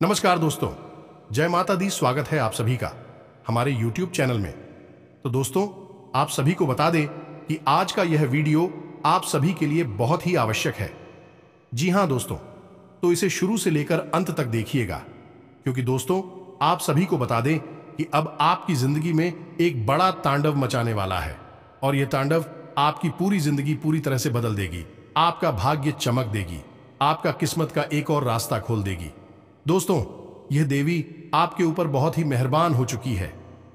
नमस्कार दोस्तों, जय माता दी। स्वागत है आप सभी का हमारे YouTube चैनल में। तो दोस्तों, आप सभी को बता दें कि आज का यह वीडियो आप सभी के लिए बहुत ही आवश्यक है। जी हां दोस्तों, तो इसे शुरू से लेकर अंत तक देखिएगा, क्योंकि दोस्तों आप सभी को बता दें कि अब आपकी जिंदगी में एक बड़ा तांडव मचाने वाला है और यह तांडव आपकी पूरी जिंदगी पूरी तरह से बदल देगी। आपका भाग्य चमक देगी, आपका किस्मत का एक और रास्ता खोल देगी। दोस्तों, यह देवी आपके ऊपर बहुत ही मेहरबान हो चुकी है।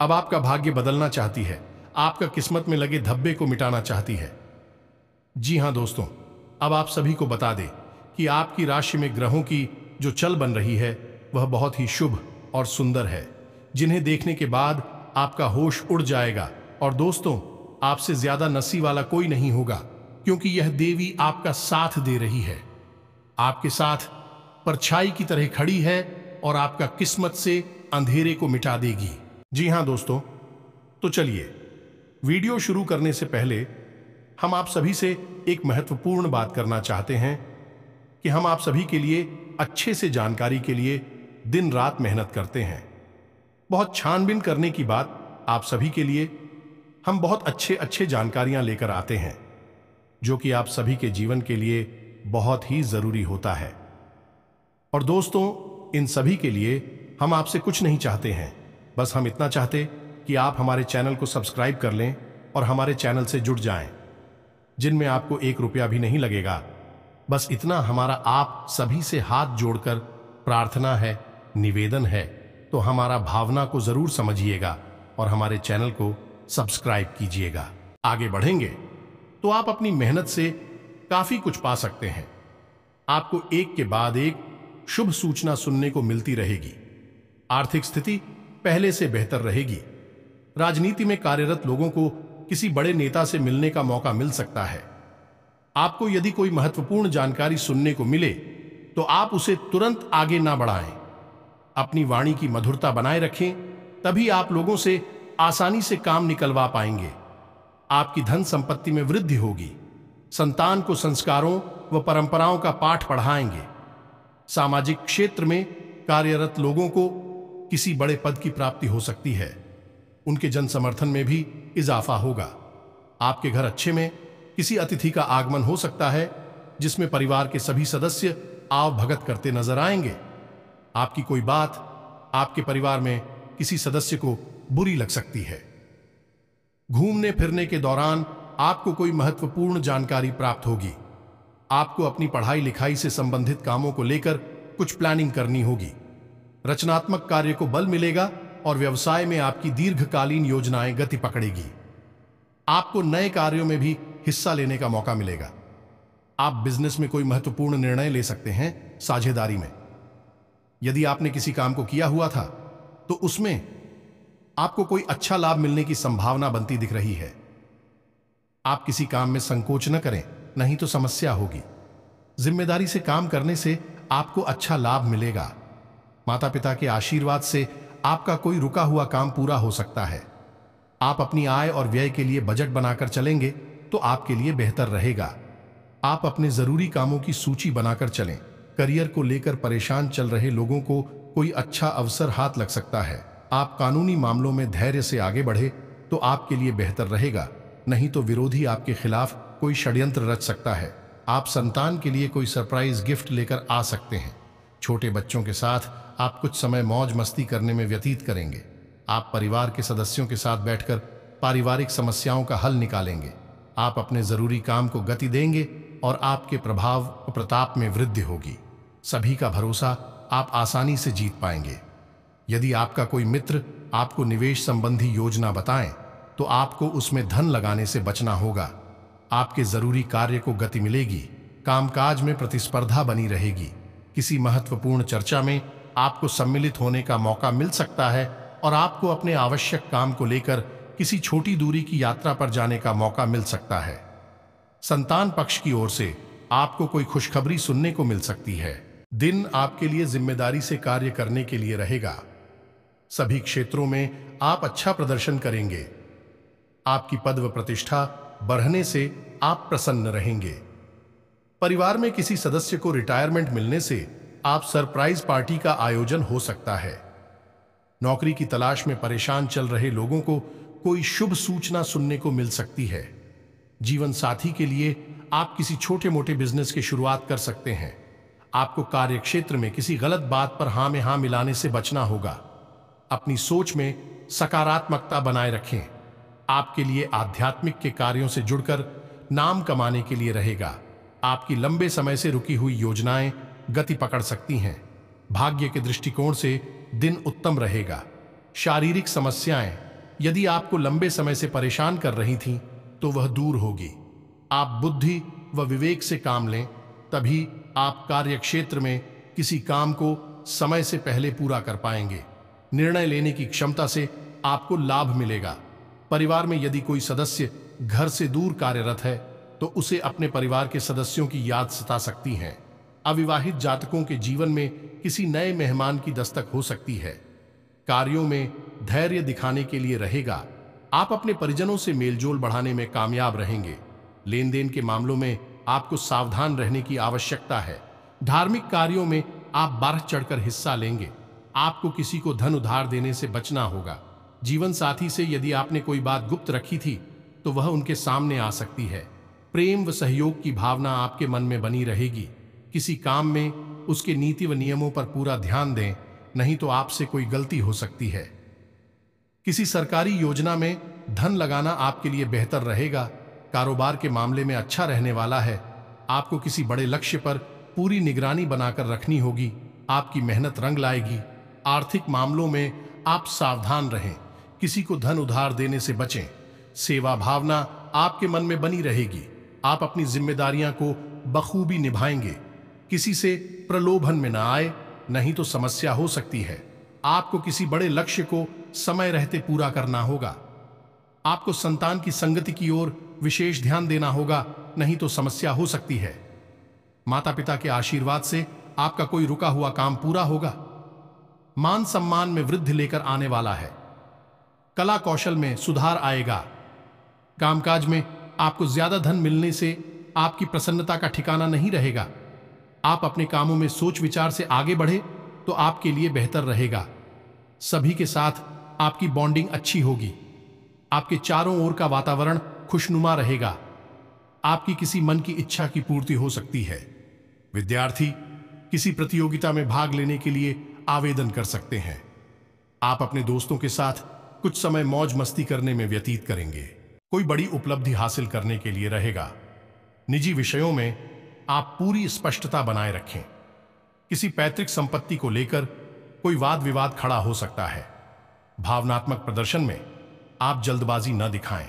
अब आपका भाग्य बदलना चाहती है, आपका किस्मत में लगे धब्बे को मिटाना चाहती है। जी हां दोस्तों, अब आप सभी को बता दें कि आपकी राशि में ग्रहों की जो चल बन रही है वह बहुत ही शुभ और सुंदर है, जिन्हें देखने के बाद आपका होश उड़ जाएगा। और दोस्तों, आपसे ज्यादा नसीब वाला कोई नहीं होगा, क्योंकि यह देवी आपका साथ दे रही है, आपके साथ परछाई की तरह खड़ी है और आपका किस्मत से अंधेरे को मिटा देगी। जी हां दोस्तों, तो चलिए वीडियो शुरू करने से पहले हम आप सभी से एक महत्वपूर्ण बात करना चाहते हैं कि हम आप सभी के लिए अच्छे से जानकारी के लिए दिन रात मेहनत करते हैं। बहुत छानबीन करने की बात आप सभी के लिए हम बहुत अच्छे जानकारियां लेकर आते हैं, जो कि आप सभी के जीवन के लिए बहुत ही जरूरी होता है। और दोस्तों, इन सभी के लिए हम आपसे कुछ नहीं चाहते हैं, बस हम इतना चाहते कि आप हमारे चैनल को सब्सक्राइब कर लें और हमारे चैनल से जुड़ जाएं, जिनमें आपको 1 रुपया भी नहीं लगेगा। बस इतना हमारा आप सभी से हाथ जोड़कर प्रार्थना है, निवेदन है। तो हमारा भावना को जरूर समझिएगा और हमारे चैनल को सब्सक्राइब कीजिएगा। आगे बढ़ेंगे तो आप अपनी मेहनत से काफी कुछ पा सकते हैं। आपको एक के बाद एक शुभ सूचना सुनने को मिलती रहेगी। आर्थिक स्थिति पहले से बेहतर रहेगी। राजनीति में कार्यरत लोगों को किसी बड़े नेता से मिलने का मौका मिल सकता है। आपको यदि कोई महत्वपूर्ण जानकारी सुनने को मिले तो आप उसे तुरंत आगे ना बढ़ाएं। अपनी वाणी की मधुरता बनाए रखें, तभी आप लोगों से आसानी से काम निकलवा पाएंगे। आपकी धन संपत्ति में वृद्धि होगी। संतान को संस्कारों व परंपराओं का पाठ पढ़ाएंगे। सामाजिक क्षेत्र में कार्यरत लोगों को किसी बड़े पद की प्राप्ति हो सकती है। उनके जन समर्थन में भी इजाफा होगा। आपके घर अच्छे में किसी अतिथि का आगमन हो सकता है, जिसमें परिवार के सभी सदस्य आव भगत करते नजर आएंगे। आपकी कोई बात आपके परिवार में किसी सदस्य को बुरी लग सकती है। घूमने फिरने के दौरान आपको कोई महत्वपूर्ण जानकारी प्राप्त होगी। आपको अपनी पढ़ाई लिखाई से संबंधित कामों को लेकर कुछ प्लानिंग करनी होगी। रचनात्मक कार्य को बल मिलेगा और व्यवसाय में आपकी दीर्घकालीन योजनाएं गति पकड़ेगी। आपको नए कार्यों में भी हिस्सा लेने का मौका मिलेगा। आप बिजनेस में कोई महत्वपूर्ण निर्णय ले सकते हैं साझेदारी में। यदि आपने किसी काम को किया हुआ था तो उसमें आपको कोई अच्छा लाभ मिलने की संभावना बनती दिख रही है। आप किसी काम में संकोच न करें, नहीं तो समस्या होगी। जिम्मेदारी से काम करने से आपको अच्छा लाभ मिलेगा। माता पिता के आशीर्वाद से आपका कोई रुका हुआ काम पूरा हो सकता है। आप अपनी आय और व्यय के लिए बजट बनाकर चलेंगे तो आपके लिए बेहतर रहेगा। आप अपने जरूरी कामों की सूची बनाकर चलें। करियर को लेकर परेशान चल रहे लोगों को कोई अच्छा अवसर हाथ लग सकता है। आप कानूनी मामलों में धैर्य से आगे बढ़े तो आपके लिए बेहतर रहेगा, नहीं तो विरोधी आपके खिलाफ कोई षड्यंत्र रच सकता है। आप संतान के लिए कोई सरप्राइज गिफ्ट लेकर आ सकते हैं। छोटे बच्चों के साथ आप कुछ समय मौज मस्ती करने में व्यतीत करेंगे। आप परिवार के सदस्यों के साथ बैठकर पारिवारिक समस्याओं का हल निकालेंगे। आप अपने जरूरी काम को गति देंगे और आपके प्रभाव और प्रताप में वृद्धि होगी। सभी का भरोसा आप आसानी से जीत पाएंगे। यदि आपका कोई मित्र आपको निवेश संबंधी योजना बताएं तो आपको उसमें धन लगाने से बचना होगा। आपके जरूरी कार्य को गति मिलेगी। कामकाज में प्रतिस्पर्धा बनी रहेगी। किसी महत्वपूर्ण चर्चा में आपको सम्मिलित होने का मौका मिल सकता है और आपको अपने आवश्यक काम को लेकर किसी छोटी दूरी की यात्रा पर जाने का मौका मिल सकता है। संतान पक्ष की ओर से आपको कोई खुशखबरी सुनने को मिल सकती है। दिन आपके लिए जिम्मेदारी से कार्य करने के लिए रहेगा। सभी क्षेत्रों में आप अच्छा प्रदर्शन करेंगे। आपकी पद व प्रतिष्ठा बढ़ने से आप प्रसन्न रहेंगे। परिवार में किसी सदस्य को रिटायरमेंट मिलने से आप सरप्राइज पार्टी का आयोजन हो सकता है। नौकरी की तलाश में परेशान चल रहे लोगों को कोई शुभ सूचना सुनने को मिल सकती है। जीवन साथी के लिए आप किसी छोटे मोटे बिजनेस की शुरुआत कर सकते हैं। आपको कार्य क्षेत्र में किसी गलत बात पर हाँ में हाँ मिलाने से बचना होगा। अपनी सोच में सकारात्मकता बनाए रखें। आपके लिए आध्यात्मिक के कार्यों से जुड़कर नाम कमाने के लिए रहेगा। आपकी लंबे समय से रुकी हुई योजनाएं गति पकड़ सकती हैं। भाग्य के दृष्टिकोण से दिन उत्तम रहेगा। शारीरिक समस्याएं यदि आपको लंबे समय से परेशान कर रही थीं, तो वह दूर होगी। आप बुद्धि व विवेक से काम लें, तभी आप कार्य क्षेत्र में किसी काम को समय से पहले पूरा कर पाएंगे। निर्णय लेने की क्षमता से आपको लाभ मिलेगा। परिवार में यदि कोई सदस्य घर से दूर कार्यरत है, तो उसे अपने परिवार के सदस्यों की याद सता सकती है। अविवाहित जातकों के जीवन में किसी नए मेहमान की दस्तक हो सकती है। कार्यों में धैर्य दिखाने के लिए रहेगा। आप अपने परिजनों से मेलजोल बढ़ाने में कामयाब रहेंगे। लेन देन के मामलों में आपको सावधान रहने की आवश्यकता है। धार्मिक कार्यों में आप बढ़ चढ़कर हिस्सा लेंगे। आपको किसी को धन उधार देने से बचना होगा। जीवन साथी से यदि आपने कोई बात गुप्त रखी थी, तो वह उनके सामने आ सकती है। प्रेम व सहयोग की भावना आपके मन में बनी रहेगी। किसी काम में उसके नीति व नियमों पर पूरा ध्यान दें, नहीं तो आपसे कोई गलती हो सकती है। किसी सरकारी योजना में धन लगाना आपके लिए बेहतर रहेगा। कारोबार के मामले में अच्छा रहने वाला है। आपको किसी बड़े लक्ष्य पर पूरी निगरानी बनाकर रखनी होगी। आपकी मेहनत रंग लाएगी। आर्थिक मामलों में आप सावधान रहें। किसी को धन उधार देने से बचें। सेवा भावना आपके मन में बनी रहेगी। आप अपनी जिम्मेदारियां को बखूबी निभाएंगे। किसी से प्रलोभन में न आए, नहीं तो समस्या हो सकती है। आपको किसी बड़े लक्ष्य को समय रहते पूरा करना होगा। आपको संतान की संगति की ओर विशेष ध्यान देना होगा, नहीं तो समस्या हो सकती है। माता पिता के आशीर्वाद से आपका कोई रुका हुआ काम पूरा होगा। मान सम्मान में वृद्धि लेकर आने वाला है। कला कौशल में सुधार आएगा। कामकाज में आपको ज्यादा धन मिलने से आपकी प्रसन्नता का ठिकाना नहीं रहेगा। आप अपने कामों में सोच विचार से आगे बढ़े तो आपके लिए बेहतर रहेगा। सभी के साथ आपकी बॉन्डिंग अच्छी होगी। आपके चारों ओर का वातावरण खुशनुमा रहेगा। आपकी किसी मन की इच्छा की पूर्ति हो सकती है। विद्यार्थी किसी प्रतियोगिता में भाग लेने के लिए आवेदन कर सकते हैं। आप अपने दोस्तों के साथ कुछ समय मौज मस्ती करने में व्यतीत करेंगे। कोई बड़ी उपलब्धि हासिल करने के लिए रहेगा। निजी विषयों में आप पूरी स्पष्टता बनाए रखें। किसी पैतृक संपत्ति को लेकर कोई वाद विवाद खड़ा हो सकता है। भावनात्मक प्रदर्शन में आप जल्दबाजी न दिखाएं।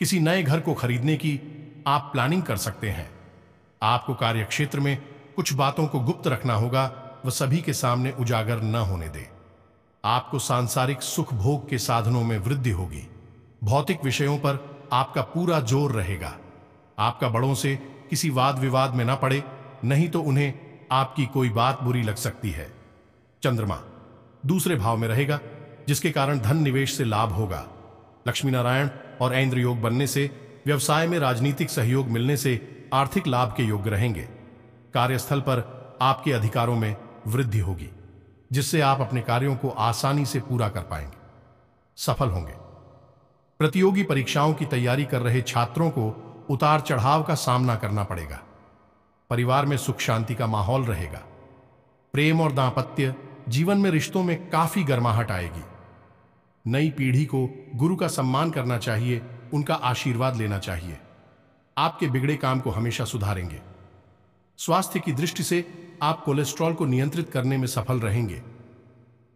किसी नए घर को खरीदने की आप प्लानिंग कर सकते हैं। आपको कार्यक्षेत्र में कुछ बातों को गुप्त रखना होगा, वह सभी के सामने उजागर न होने दे। आपको सांसारिक सुख भोग के साधनों में वृद्धि होगी। भौतिक विषयों पर आपका पूरा जोर रहेगा। आपका बड़ों से किसी वाद विवाद में न पड़े, नहीं तो उन्हें आपकी कोई बात बुरी लग सकती है। चंद्रमा दूसरे भाव में रहेगा, जिसके कारण धन निवेश से लाभ होगा। लक्ष्मी नारायण और ऐन्द्र योग बनने से व्यवसाय में राजनीतिक सहयोग मिलने से आर्थिक लाभ के योग्य रहेंगे। कार्यस्थल पर आपके अधिकारों में वृद्धि होगी, जिससे आप अपने कार्यों को आसानी से पूरा कर पाएंगे, सफल होंगे। प्रतियोगी परीक्षाओं की तैयारी कर रहे छात्रों को उतार चढ़ाव का सामना करना पड़ेगा। परिवार में सुख शांति का माहौल रहेगा। प्रेम और दांपत्य जीवन में रिश्तों में काफी गर्माहट आएगी। नई पीढ़ी को गुरु का सम्मान करना चाहिए, उनका आशीर्वाद लेना चाहिए। आपके बिगड़े काम को हमेशा सुधारेंगे। स्वास्थ्य की दृष्टि से आप कोलेस्ट्रॉल को नियंत्रित करने में सफल रहेंगे।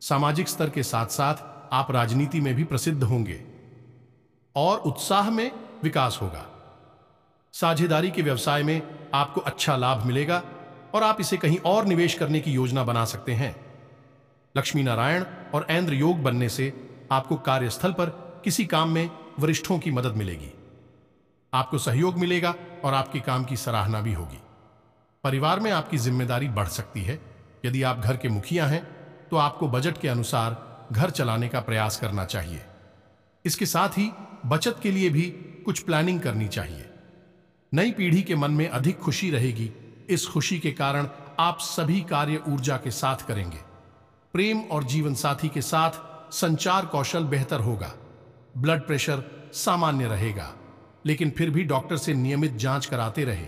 सामाजिक स्तर के साथ साथ आप राजनीति में भी प्रसिद्ध होंगे और उत्साह में विकास होगा। साझेदारी के व्यवसाय में आपको अच्छा लाभ मिलेगा और आप इसे कहीं और निवेश करने की योजना बना सकते हैं। लक्ष्मी नारायण और ऐन्द्र योग बनने से आपको कार्यस्थल पर किसी काम में वरिष्ठों की मदद मिलेगी। आपको सहयोग मिलेगा और आपके काम की सराहना भी होगी। परिवार में आपकी जिम्मेदारी बढ़ सकती है। यदि आप घर के मुखिया हैं, तो आपको बजट के अनुसार घर चलाने का प्रयास करना चाहिए। इसके साथ ही बचत के लिए भी कुछ प्लानिंग करनी चाहिए। नई पीढ़ी के मन में अधिक खुशी रहेगी। इस खुशी के कारण आप सभी कार्य ऊर्जा के साथ करेंगे। प्रेम और जीवन साथी के साथ संचार कौशल बेहतर होगा। ब्लड प्रेशर सामान्य रहेगा, लेकिन फिर भी डॉक्टर से नियमित जांच कराते रहे।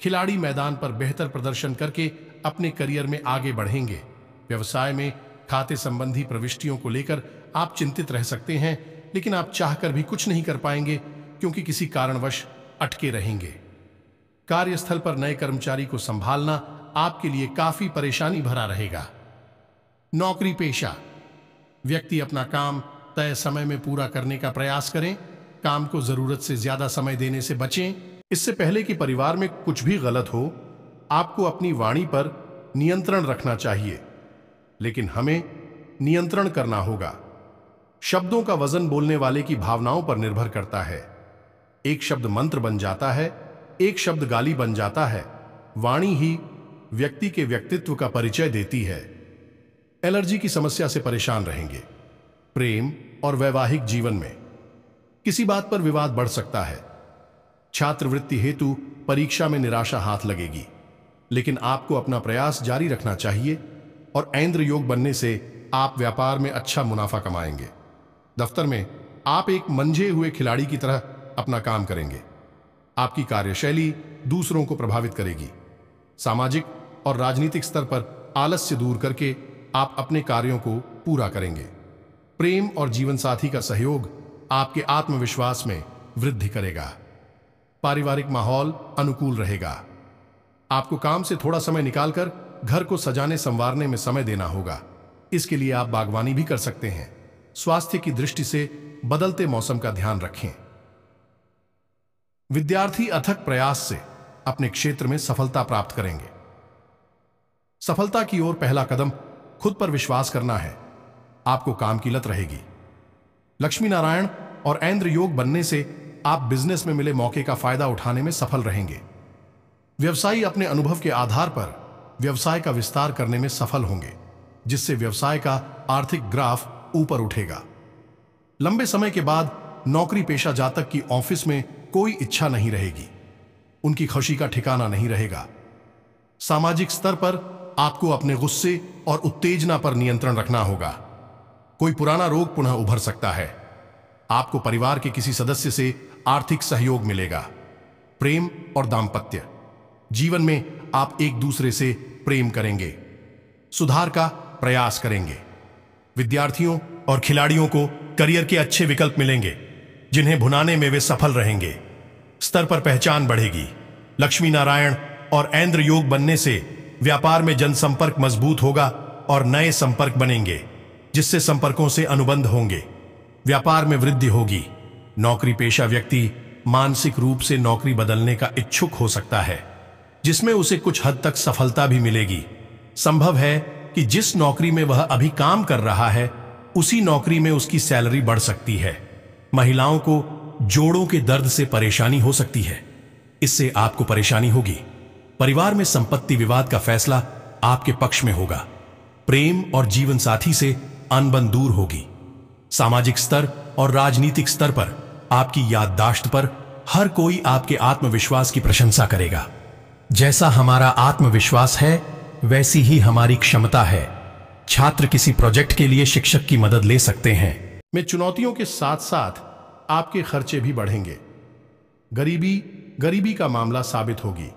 खिलाड़ी मैदान पर बेहतर प्रदर्शन करके अपने करियर में आगे बढ़ेंगे। व्यवसाय में खाते संबंधी प्रविष्टियों को लेकर आप चिंतित रह सकते हैं, लेकिन आप चाहकर भी कुछ नहीं कर पाएंगे क्योंकि किसी कारणवश अटके रहेंगे। कार्यस्थल पर नए कर्मचारी को संभालना आपके लिए काफी परेशानी भरा रहेगा। नौकरी पेशा व्यक्ति अपना काम तय समय में पूरा करने का प्रयास करें। काम को जरूरत से ज्यादा समय देने से बचें। इससे पहले कि परिवार में कुछ भी गलत हो, आपको अपनी वाणी पर नियंत्रण रखना चाहिए, लेकिन हमें नियंत्रण करना होगा। शब्दों का वजन बोलने वाले की भावनाओं पर निर्भर करता है। एक शब्द मंत्र बन जाता है, एक शब्द गाली बन जाता है। वाणी ही व्यक्ति के व्यक्तित्व का परिचय देती है। एलर्जी की समस्या से परेशान रहेंगे। प्रेम और वैवाहिक जीवन में किसी बात पर विवाद बढ़ सकता है। छात्रवृत्ति हेतु परीक्षा में निराशा हाथ लगेगी, लेकिन आपको अपना प्रयास जारी रखना चाहिए और ऐन्द्र योग बनने से आप व्यापार में अच्छा मुनाफा कमाएंगे। दफ्तर में आप एक मंझे हुए खिलाड़ी की तरह अपना काम करेंगे। आपकी कार्यशैली दूसरों को प्रभावित करेगी। सामाजिक और राजनीतिक स्तर पर आलस्य दूर करके आप अपने कार्यों को पूरा करेंगे। प्रेम और जीवन साथी का सहयोग आपके आत्मविश्वास में वृद्धि करेगा। पारिवारिक माहौल अनुकूल रहेगा। आपको काम से थोड़ा समय निकालकर घर को सजाने संवारने में समय देना होगा। इसके लिए आप बागवानी भी कर सकते हैं। स्वास्थ्य की दृष्टि से बदलते मौसम का ध्यान रखें। विद्यार्थी अथक प्रयास से अपने क्षेत्र में सफलता प्राप्त करेंगे। सफलता की ओर पहला कदम खुद पर विश्वास करना है। आपको काम की लत रहेगी। लक्ष्मी नारायण और ऐन्द्र योग बनने से आप बिजनेस में मिले मौके का फायदा उठाने में सफल रहेंगे। व्यवसायी अपने अनुभव के आधार पर व्यवसाय का विस्तार करने में सफल होंगे, जिससे व्यवसाय का आर्थिक ग्राफ ऊपर उठेगा। लंबे समय के बाद नौकरी पेशा जातक की ऑफिस में कोई इच्छा नहीं रहेगी। उनकी खुशी का ठिकाना नहीं रहेगा। सामाजिक स्तर पर आपको अपने गुस्से और उत्तेजना पर नियंत्रण रखना होगा। कोई पुराना रोग पुनः उभर सकता है। आपको परिवार के किसी सदस्य से आर्थिक सहयोग मिलेगा। प्रेम और दाम्पत्य जीवन में आप एक दूसरे से प्रेम करेंगे, सुधार का प्रयास करेंगे। विद्यार्थियों और खिलाड़ियों को करियर के अच्छे विकल्प मिलेंगे, जिन्हें भुनाने में वे सफल रहेंगे। स्तर पर पहचान बढ़ेगी। लक्ष्मी नारायण और ऐन्द्र योग बनने से व्यापार में जनसंपर्क मजबूत होगा और नए संपर्क बनेंगे, जिससे संपर्कों से अनुबंध होंगे। व्यापार में वृद्धि होगी। नौकरी पेशा व्यक्ति मानसिक रूप से नौकरी बदलने का इच्छुक हो सकता है, जिसमें उसे कुछ हद तक सफलता भी मिलेगी। संभव है कि जिस नौकरी में वह अभी काम कर रहा है, उसी नौकरी में उसकी सैलरी बढ़ सकती है। महिलाओं को जोड़ों के दर्द से परेशानी हो सकती है। इससे आपको परेशानी होगी। परिवार में संपत्ति विवाद का फैसला आपके पक्ष में होगा। प्रेम और जीवन साथी से अनबन दूर होगी। सामाजिक स्तर और राजनीतिक स्तर पर आपकी याददाश्त पर हर कोई आपके आत्मविश्वास की प्रशंसा करेगा। जैसा हमारा आत्मविश्वास है, वैसी ही हमारी क्षमता है। छात्र किसी प्रोजेक्ट के लिए शिक्षक की मदद ले सकते हैं। में चुनौतियों के साथ साथ आपके खर्चे भी बढ़ेंगे। गरीबी का मामला साबित होगी।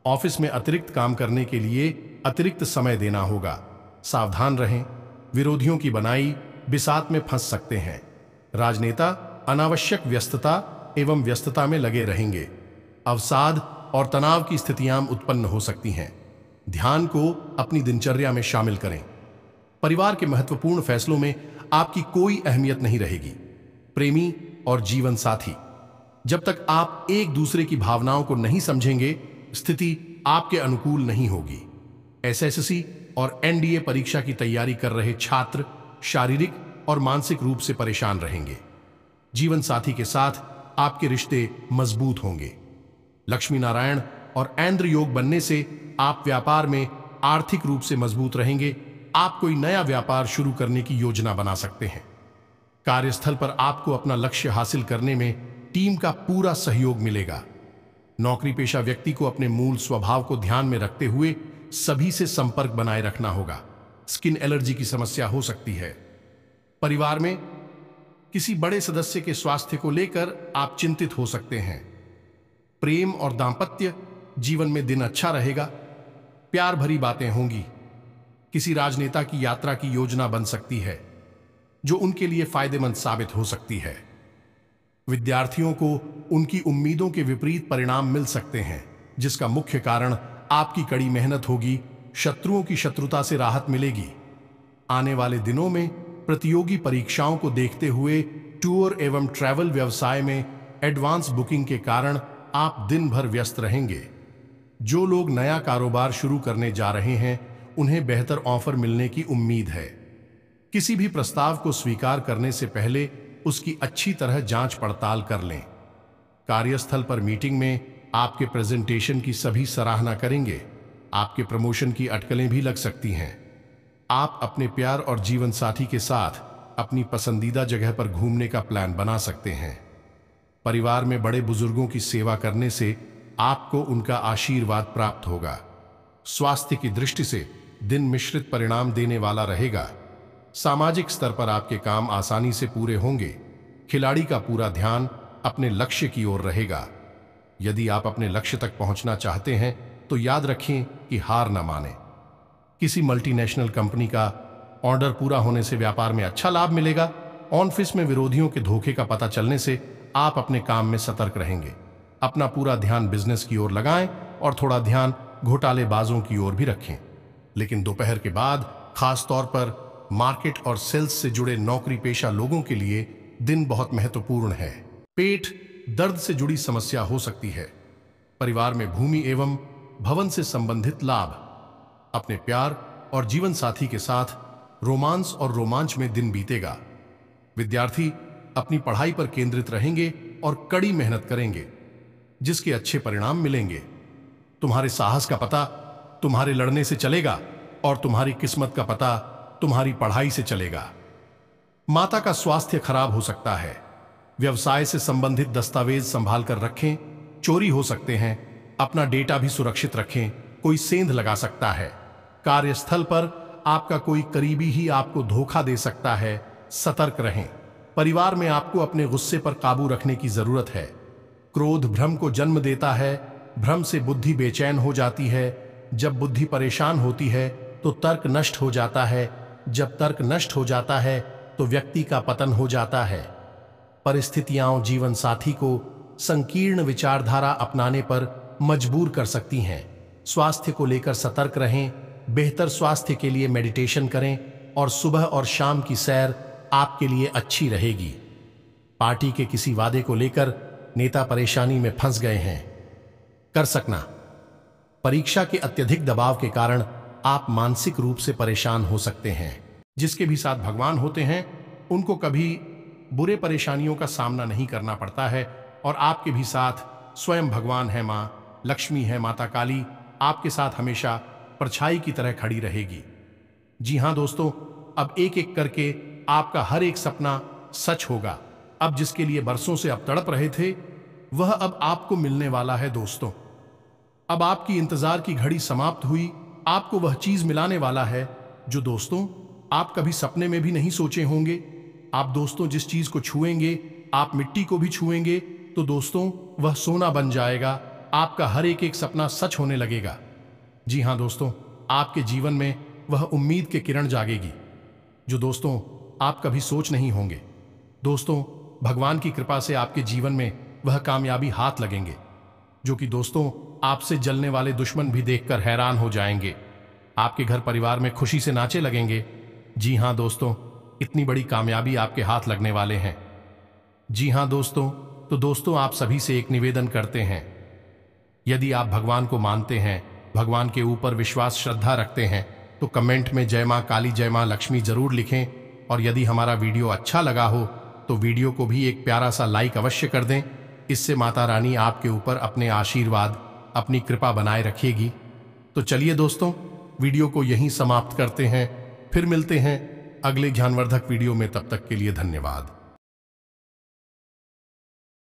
ऑफिस में अतिरिक्त काम करने के लिए अतिरिक्त समय देना होगा। सावधान रहें। विरोधियों की बनाई बिसात में फंस सकते हैं। राजनेता अनावश्यक व्यस्तता एवं व्यस्तता में लगे रहेंगे। अवसाद और तनाव की स्थितियां उत्पन्न हो सकती हैं। ध्यान को अपनी दिनचर्या में शामिल करें। परिवार के महत्वपूर्ण फैसलों में आपकी कोई अहमियत नहीं रहेगी। प्रेमी और जीवन साथी, जब तक आप एक दूसरे की भावनाओं को नहीं समझेंगे, स्थिति आपके अनुकूल नहीं होगी। एसएससी और एनडीए परीक्षा की तैयारी कर रहे छात्र शारीरिक और मानसिक रूप से परेशान रहेंगे। जीवन साथी के साथ आपके रिश्ते मजबूत होंगे। लक्ष्मी नारायण और ऐन्द्र योग बनने से आप व्यापार में आर्थिक रूप से मजबूत रहेंगे। आप कोई नया व्यापार शुरू करने की योजना बना सकते हैं। कार्यस्थल पर आपको अपना लक्ष्य हासिल करने में टीम का पूरा सहयोग मिलेगा। नौकरी पेशा व्यक्ति को अपने मूल स्वभाव को ध्यान में रखते हुए सभी से संपर्क बनाए रखना होगा। स्किन एलर्जी की समस्या हो सकती है। परिवार में किसी बड़े सदस्य के स्वास्थ्य को लेकर आप चिंतित हो सकते हैं। प्रेम और दांपत्य जीवन में दिन अच्छा रहेगा। प्यार भरी बातें होंगी। किसी राजनेता की यात्रा की योजना बन सकती है जो उनके लिए फायदेमंद साबित हो सकती है। विद्यार्थियों को उनकी उम्मीदों के विपरीत परिणाम मिल सकते हैं, जिसका मुख्य कारण आपकी कड़ी मेहनत होगी। शत्रुओं की शत्रुता से राहत मिलेगी। आने वाले दिनों में प्रतियोगी परीक्षाओं को देखते हुए टूर एवं ट्रैवल व्यवसाय में एडवांस बुकिंग के कारण आप दिन भर व्यस्त रहेंगे। जो लोग नया कारोबार शुरू करने जा रहे हैं उन्हें बेहतर ऑफर मिलने की उम्मीद है। किसी भी प्रस्ताव को स्वीकार करने से पहले उसकी अच्छी तरह जांच पड़ताल कर लें। कार्यस्थल पर मीटिंग में आपके प्रेजेंटेशन की सभी सराहना करेंगे। आपके प्रमोशन की अटकलें भी लग सकती हैं। आप अपने प्यार और जीवन साथी के साथ अपनी पसंदीदा जगह पर घूमने का प्लान बना सकते हैं। परिवार में बड़े बुजुर्गों की सेवा करने से आपको उनका आशीर्वाद प्राप्त होगा। स्वास्थ्य की दृष्टि से दिन मिश्रित परिणाम देने वाला रहेगा। सामाजिक स्तर पर आपके काम आसानी से पूरे होंगे। खिलाड़ी का पूरा ध्यान अपने लक्ष्य की ओर रहेगा। यदि आप अपने लक्ष्य तक पहुंचना चाहते हैं तो याद रखें कि हार न मानें। किसी मल्टीनेशनल कंपनी का ऑर्डर पूरा होने से व्यापार में अच्छा लाभ मिलेगा। ऑफिस में विरोधियों के धोखे का पता चलने से आप अपने काम में सतर्क रहेंगे। अपना पूरा ध्यान बिजनेस की ओर लगाएं और थोड़ा ध्यान घोटालेबाजों की ओर भी रखें। लेकिन दोपहर के बाद खास तौर पर मार्केट और सेल्स से जुड़े नौकरी पेशा लोगों के लिए दिन बहुत महत्वपूर्ण है। पेट दर्द से जुड़ी समस्या हो सकती है। परिवार में भूमि एवं भवन से संबंधित लाभ। अपने प्यार और जीवन साथी के साथ रोमांस और रोमांच में दिन बीतेगा। विद्यार्थी अपनी पढ़ाई पर केंद्रित रहेंगे और कड़ी मेहनत करेंगे, जिसके अच्छे परिणाम मिलेंगे। तुम्हारे साहस का पता तुम्हारे लड़ने से चलेगा और तुम्हारी किस्मत का पता तुम्हारी पढ़ाई से चलेगा। माता का स्वास्थ्य खराब हो सकता है। व्यवसाय से संबंधित दस्तावेज संभाल कर रखें, चोरी हो सकते हैं। अपना डेटा भी सुरक्षित रखें, कोई सेंध लगा सकता है। कार्यस्थल पर आपका कोई करीबी ही आपको धोखा दे सकता है, सतर्क रहें। परिवार में आपको अपने गुस्से पर काबू रखने की जरूरत है। क्रोध भ्रम को जन्म देता है। भ्रम से बुद्धि बेचैन हो जाती है। जब बुद्धि परेशान होती है तो तर्क नष्ट हो जाता है। जब तर्क नष्ट हो जाता है तो व्यक्ति का पतन हो जाता है। परिस्थितियां जीवन साथी को संकीर्ण विचारधारा अपनाने पर मजबूर कर सकती हैं। स्वास्थ्य को लेकर सतर्क रहें। बेहतर स्वास्थ्य के लिए मेडिटेशन करें और सुबह और शाम की सैर आपके लिए अच्छी रहेगी। पार्टी के किसी वादे को लेकर नेता परेशानी में फंस गए हैं। कर सकना। परीक्षा के अत्यधिक दबाव के कारण आप मानसिक रूप से परेशान हो सकते हैं। जिसके भी साथ भगवान होते हैं उनको कभी बुरे परेशानियों का सामना नहीं करना पड़ता है और आपके भी साथ स्वयं भगवान है। मां लक्ष्मी है, माता काली आपके साथ हमेशा परछाई की तरह खड़ी रहेगी। जी हां दोस्तों, अब एक एक करके आपका हर एक सपना सच होगा। अब जिसके लिए बरसों से आप तड़प रहे थे वह अब आपको मिलने वाला है दोस्तों। अब आपकी इंतजार की घड़ी समाप्त हुई। आपको वह चीज मिलाने वाला है जो दोस्तों आप कभी सपने में भी नहीं सोचे होंगे। आप दोस्तों जिस चीज को छुएंगे, आप मिट्टी को भी छुएंगे तो दोस्तों वह सोना बन जाएगा। आपका हर एक एक सपना सच होने लगेगा। जी हां दोस्तों, आपके जीवन में वह उम्मीद के किरण जागेगी जो दोस्तों आप कभी सोच नहीं होंगे। दोस्तों भगवान की कृपा से आपके जीवन में वह कामयाबी हाथ लगेंगे जो कि दोस्तों आपसे जलने वाले दुश्मन भी देखकर हैरान हो जाएंगे। आपके घर परिवार में खुशी से नाचे लगेंगे। जी हां दोस्तों, इतनी बड़ी कामयाबी आपके हाथ लगने वाले हैं। जी हां दोस्तों, तो दोस्तों आप सभी से एक निवेदन करते हैं। यदि आप भगवान को मानते हैं, भगवान के ऊपर विश्वास श्रद्धा रखते हैं तो कमेंट में जय मां काली जय मां लक्ष्मी जरूर लिखें। और यदि हमारा वीडियो अच्छा लगा हो तो वीडियो को भी एक प्यारा सा लाइक अवश्य कर दें। इससे माता रानी आपके ऊपर अपने आशीर्वाद, अपनी कृपा बनाए रखेगी। तो चलिए दोस्तों, वीडियो को यहीं समाप्त करते हैं। फिर मिलते हैं अगले ज्ञानवर्धक वीडियो में। तब तक के लिए धन्यवाद।